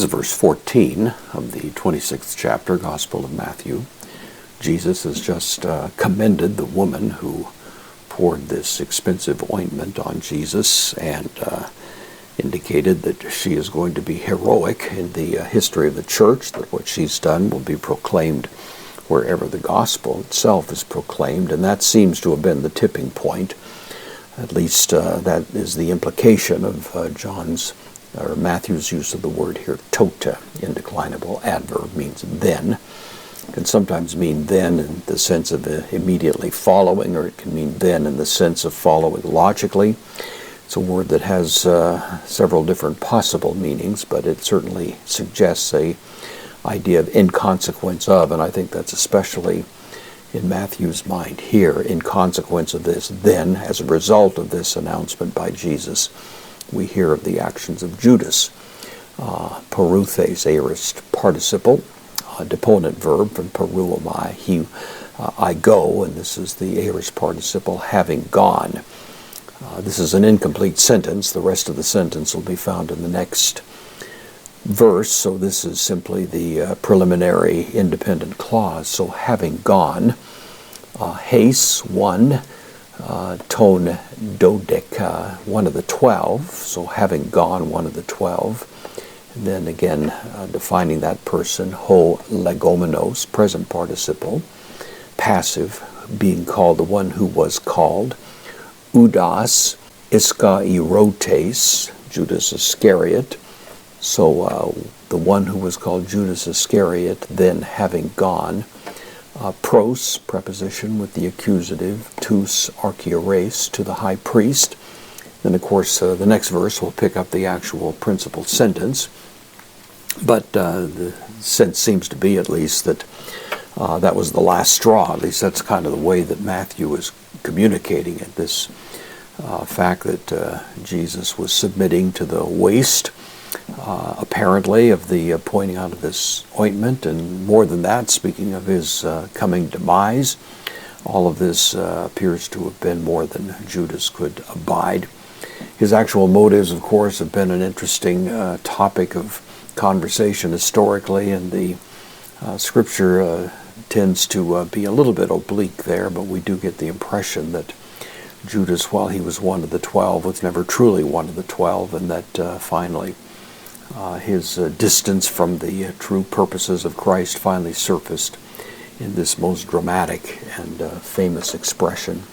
This is verse 14 of the 26th chapter, Gospel of Matthew. Jesus has just commended the woman who poured this expensive ointment on Jesus and indicated that she is going to be heroic in the history of the church, that what she's done will be proclaimed wherever the gospel itself is proclaimed, and that seems to have been the tipping point. At least that is the implication of Matthew's use of the word here, tota, indeclinable adverb, means then. It can sometimes mean then in the sense of immediately following, or it can mean then in the sense of following logically. It's a word that has several different possible meanings, but it certainly suggests a idea of in consequence of, and I think that's especially in Matthew's mind here, in consequence of this, then, as a result of this announcement by Jesus, we hear of the actions of Judas. Peruthes, aorist participle, deponent verb from peruomai, I go, and this is the aorist participle, having gone. This is an incomplete sentence. The rest of the sentence will be found in the next verse, so this is simply the preliminary independent clause. So having gone, heis, one, ton dodek, one of the 12, so having gone, one of the 12. And then again, defining that person, ho legomenos, present participle, passive, being called, the one who was called, Udas Iskairotes, Judas Iscariot. So the one who was called Judas Iscariot, then having gone. Pros, preposition with the accusative, tous archiores, to the high priest. Then, of course, the next verse will pick up the actual principal sentence. But the sense seems to be, at least, that that was the last straw. At least that's kind of the way that Matthew is communicating it. This fact that Jesus was submitting to the waste, apparently, of the pointing out of this ointment, and more than that, speaking of his coming demise. All of this appears to have been more than Judas could abide. His actual motives, of course, have been an interesting topic of conversation historically, and the scripture tends to be a little bit oblique there, but we do get the impression that Judas, while he was one of the 12, was never truly one of the 12, and that finally his distance from the true purposes of Christ finally surfaced in this most dramatic and famous expression